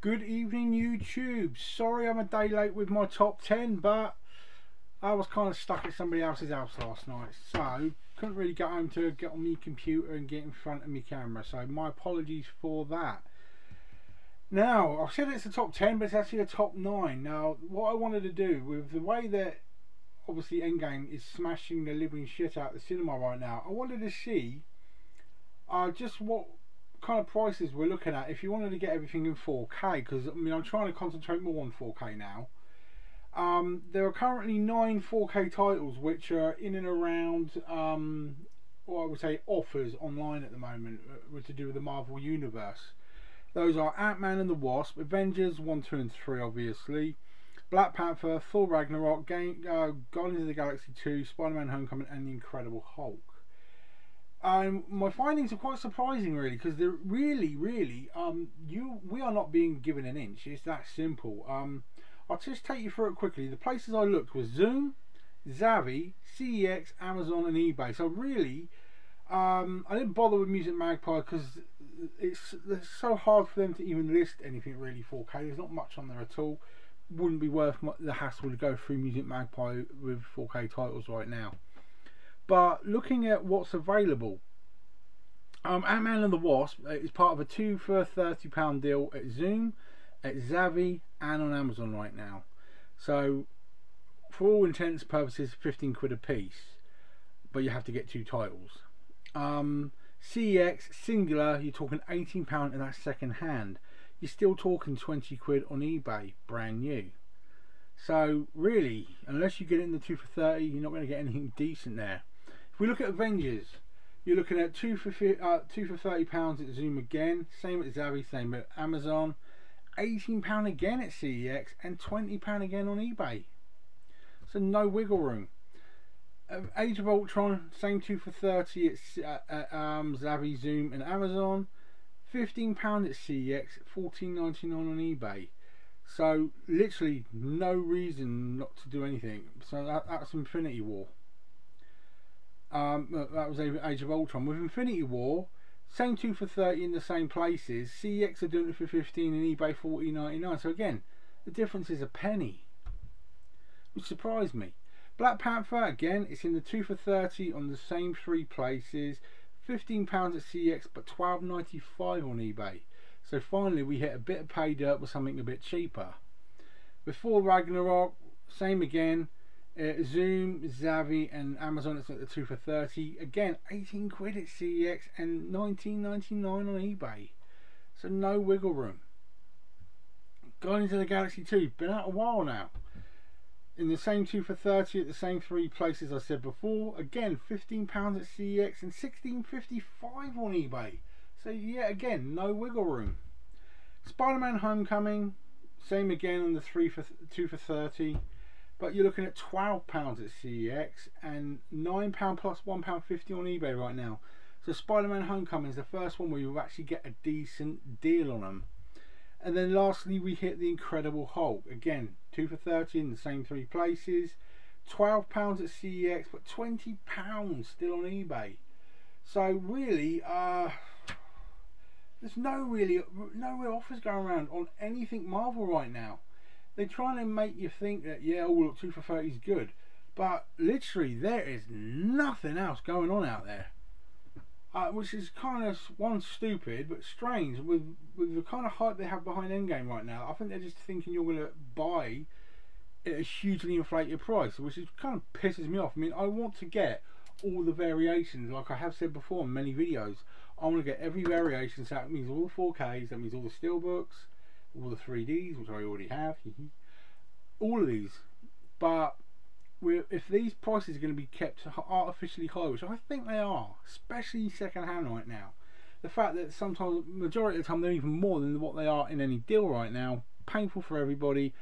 Good evening, YouTube. Sorry I'm a day late with my top 10, but I was kind of stuck at somebody else's house last night, so couldn't really get home to get on my computer and get in front of my camera, so my apologies for that. Now, I've said it's a top 10, but it's actually a top 9. Now, what I wanted to do with the way that obviously Endgame is smashing the living shit out of the cinema right now, I wanted to see just what kind of prices we're looking at if you wanted to get everything in 4K, because I mean I'm trying to concentrate more on 4K now. There are currently 9 4K titles which are in and around what I would say offers online at the moment, to do with the Marvel Universe. Those are Ant-Man and the Wasp, Avengers 1, 2 and 3 obviously, Black Panther, Thor Ragnarok, Guardians of the Galaxy 2, Spider-Man Homecoming and the Incredible Hulk. My findings are quite surprising, really, because they're really, we are not being given an inch. It's that simple. I'll just take you through it quickly. The places I looked was Zoom, Zavvi, CEX, Amazon, and eBay. So really, I didn't bother with Music Magpie because it's so hard for them to even list anything really 4K. There's not much on there at all. Wouldn't be worth the hassle to go through Music Magpie with 4K titles right now. But looking at what's available, Ant-Man and the Wasp is part of a 2 for £30 deal at Zoom, at Zavvi and on Amazon right now. So for all intents and purposes 15 quid a piece, but you have to get 2 titles. CEX singular, you're talking £18 and that's second hand. You're still talking 20 quid on eBay, brand new. So really, unless you get it in the 2 for 30, you're not going to get anything decent there. If we look at Avengers, you're looking at 2 for £30 at Zoom again, same at Zavvi, same at Amazon, £18 again at CEX and £20 again on eBay. So no wiggle room. Age of Ultron, same 2 for 30 at Zavvi, Zoom and Amazon, £15 at CEX, $14.99 on eBay. So literally no reason not to do anything. So that's Infinity War. That was Age of Ultron. With Infinity War, same 2 for 30 in the same places. CEX are doing it for 15 and eBay $14.99. So again, the difference is a penny, which surprised me. Black Panther, again, it's in the 2 for 30 on the same 3 places. £15 at CEX, but $12.95 on eBay. So finally we hit a bit of pay dirt with something a bit cheaper. Before Ragnarok, same again. Zoom, Zavvi and Amazon, it's at the 2 for 30. Again, 18 quid at CEX and $19.99 on eBay. So no wiggle room. Guardians of the Galaxy 2, been out a while now. In the same 2 for 30 at the same 3 places I said before. Again, £15 at CEX and $16.55 on eBay. So yeah, again, no wiggle room. Spider-Man Homecoming, same again on the 2 for 30. But you're looking at £12 at CEX and £9 plus £1.50 on eBay right now. So Spider-Man Homecoming is the first one where you actually get a decent deal on them. And then lastly we hit the Incredible Hulk. Again, 2 for 30 in the same 3 places. £12 at CEX, but £20 still on eBay. So really, there's no real offers going around on anything Marvel right now. They're trying to make you think that, yeah, oh look, 2 for 30 is good, but literally there is nothing else going on out there, which is kind of stupid but strange with the kind of hype they have behind Endgame right now. I think they're just thinking you're going to buy at a hugely inflated price, which is kind of pisses me off. I mean, I want to get all the variations, like I have said before in many videos. I want to get every variation, so that means all the 4Ks, that means all the steelbooks, all the 3Ds, which I already have, all of these. But if these prices are going to be kept artificially high, which I think they are, especially second hand right now, the fact that sometimes, majority of the time, they're even more than what they are in any deal right now, painful for everybody.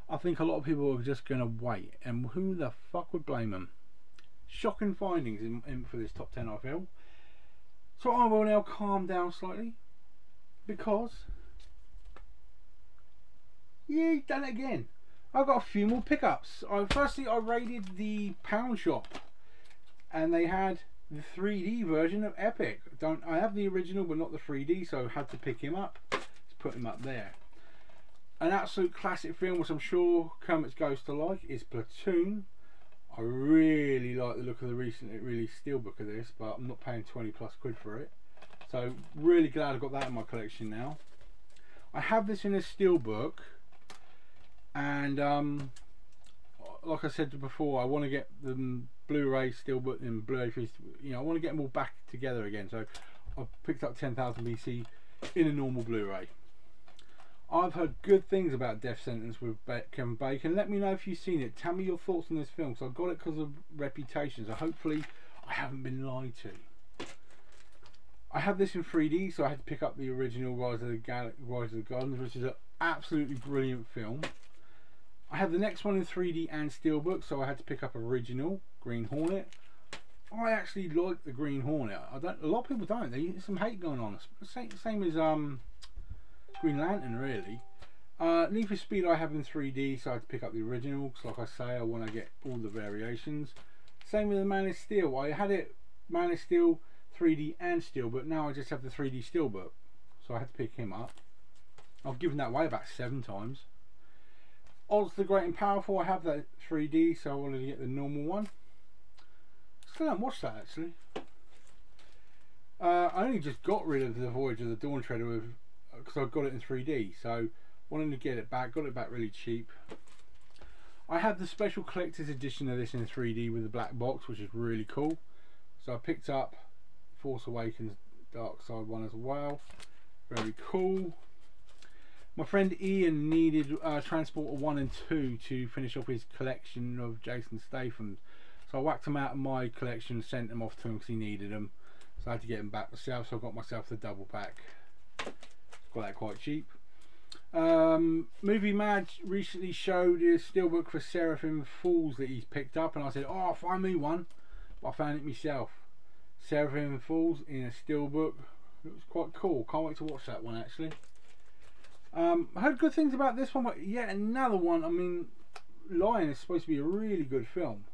I think a lot of people are just going to wait, and who the fuck would blame them? Shocking findings in for this top 10, I feel. So I will now calm down slightly, because yeah, he's done it again. I've got a few more pickups. Firstly, I raided the pound shop, and they had the 3D version of Epic. I have the original, but not the 3D, so I had to pick him up. Just put him up there. An absolute classic film, which I'm sure Kermit's Ghost to like, is Platoon. I really like the look of the recently released steelbook of this, but I'm not paying 20+ quid for it. So really glad I've got that in my collection now. I have this in a steelbook, and like I said before, I want to get the Blu-ray steelbook and Blu-ray, you know, I want to get them all back together again. So I've picked up 10,000 BC in a normal Blu-ray. I've heard good things about Death Sentence with Kevin Bacon. Let me know if you've seen it. Tell me your thoughts on this film. So I got it because of reputation. So hopefully I haven't been lied to. I have this in 3D, so I had to pick up the original Rise of the Gardens, which is an absolutely brilliant film. I have the next one in 3D and steelbook, so I had to pick up original Green Hornet. I actually like the Green Hornet. A lot of people don't. There's some hate going on. Same as Green Lantern, really. Need for Speed I have in 3D, so I had to pick up the original, because like I say, I want to get all the variations. Same with the Man of Steel. I had it Man of Steel 3D and steelbook. Now I just have the 3D steelbook, so I had to pick him up. I've given that away about 7 times. Oz the Great and Powerful, I have that 3D, so I wanted to get the normal one. Still haven't watched that actually. I only just got rid of the Voyage of the Dawn Treader because I got it in 3D, so wanting to get it back, got it back really cheap. I have the special collector's edition of this in 3D with the black box, which is really cool. So I picked up Force Awakens Dark Side one as well. Very cool. My friend Ian needed Transporter 1 and 2 to finish off his collection of Jason Statham. So I whacked them out of my collection, sent them off to him because he needed them. So I had to get them back myself, so I got myself the double pack. Got that quite cheap. Movie Mad recently showed his steelbook for Seraphim Falls that he's picked up, and I said, oh, find me one. But I found it myself. Seraphim Falls in a steelbook. It was quite cool. Can't wait to watch that one actually. I heard good things about this one, but yet another one. I mean, Lion is supposed to be a really good film,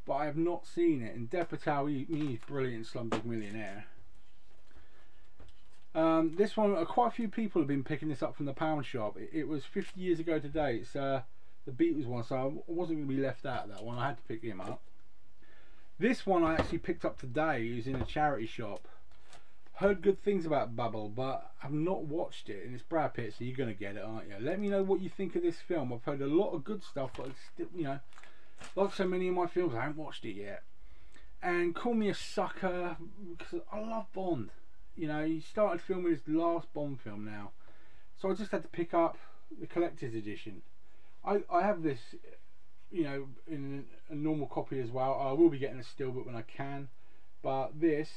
but I have not seen it. And Dev Patel, he's brilliant, Slumdog Millionaire. This one, quite a few people have been picking this up from the pound shop. It was 50 years ago today. It's the Beatles one, so I wasn't going to be left out of that one. I had to pick him up. This one I actually picked up today. It was in a charity shop. Heard good things about Bubble, but I've not watched it, and it's Brad Pitt, so you're going to get it, aren't you? Let me know what you think of this film. I've heard a lot of good stuff, but it's still, you know, like so many of my films, I haven't watched it yet. And Call Me a Sucker, because I love Bond. You know, he started filming his last Bond film now, so I just had to pick up the collector's edition. I have this, you know, in a normal copy as well. I will be getting a steelbook when I can, but this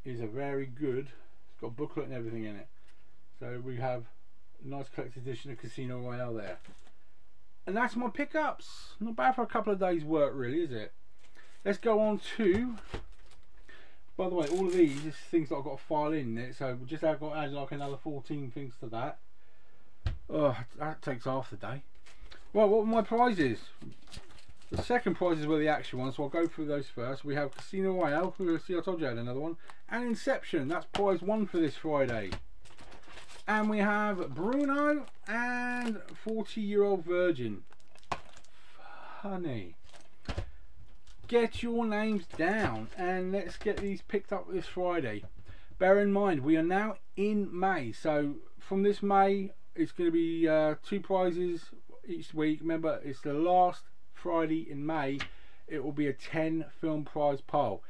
is a very good, it's got a booklet and everything in it. So we have a nice collector's edition of Casino Royale there. And that's my pickups. Not bad for a couple of days work really, is it? Let's go on to, by the way, all of these is things that I've got to file in it, so just I've got to add like another 14 things to that. Oh, that takes half the day. Well, what were my prizes? The second prizes were the action ones, so I'll go through those first. We have Casino Royale, see I told you I had another one, and Inception, that's prize 1 for this Friday. And we have Bruno and 40-Year-Old Virgin. Funny. Get your names down and let's get these picked up this Friday. Bear in mind we are now in May, so from this May it's going to be 2 prizes each week. Remember, it's the last Friday in May. It will be a 10 film prize pile.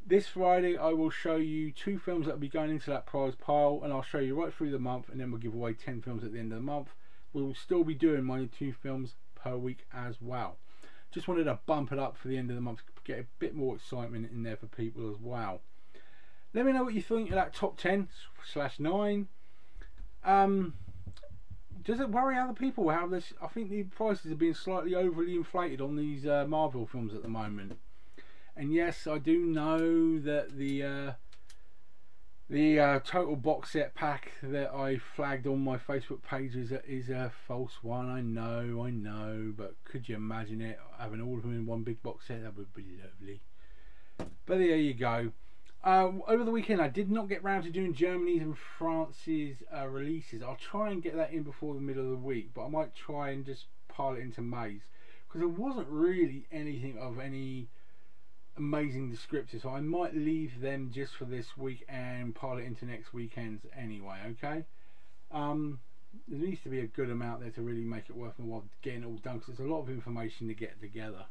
This Friday I will show you 2 films that will be going into that prize pile, and I'll show you right through the month, and then we'll give away 10 films at the end of the month. We'll still be doing my 2 films per week as well. Just wanted to bump it up for the end of the month, get a bit more excitement in there for people as well. Let me know what you think of that top 10/9. Does it worry other people how this? I think the prices are being slightly overly inflated on these Marvel films at the moment. And yes, I do know that the total box set pack that I flagged on my Facebook page is a false one. I know, but could you imagine it, having all of them in one big box set? That would be lovely. But there you go. Over the weekend I did not get round to doing Germany's and France's releases. I'll try and get that in before the middle of the week, but I might try and just pile it into May's, because there wasn't really anything of any amazing descriptors, so I might leave them just for this week and pile it into next weekend's anyway. Okay, there needs to be a good amount there to really make it worth my while getting it all done, because there's a lot of information to get together.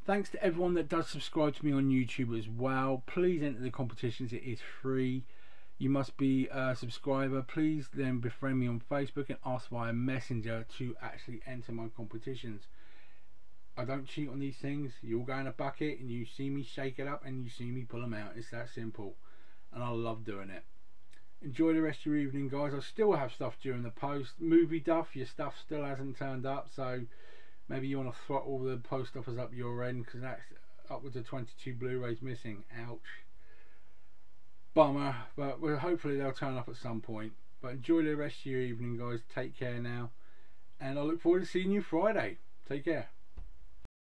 Thanks to everyone that does subscribe to me on YouTube as well. Please enter the competitions, it is free. You must be a subscriber. Please then befriend me on Facebook and ask via Messenger to actually enter my competitions. I don't cheat on these things. You all go in a bucket and you see me shake it up and you see me pull them out. It's that simple, and I love doing it. Enjoy the rest of your evening, guys. I still have stuff during the post. Movie duff, your stuff still hasn't turned up, so maybe you want to throttle the post offers up your end, because that's upwards of 22 Blu-rays missing. Ouch. Bummer, but hopefully they'll turn up at some point. But enjoy the rest of your evening, guys. Take care now, and I look forward to seeing you Friday. Take care.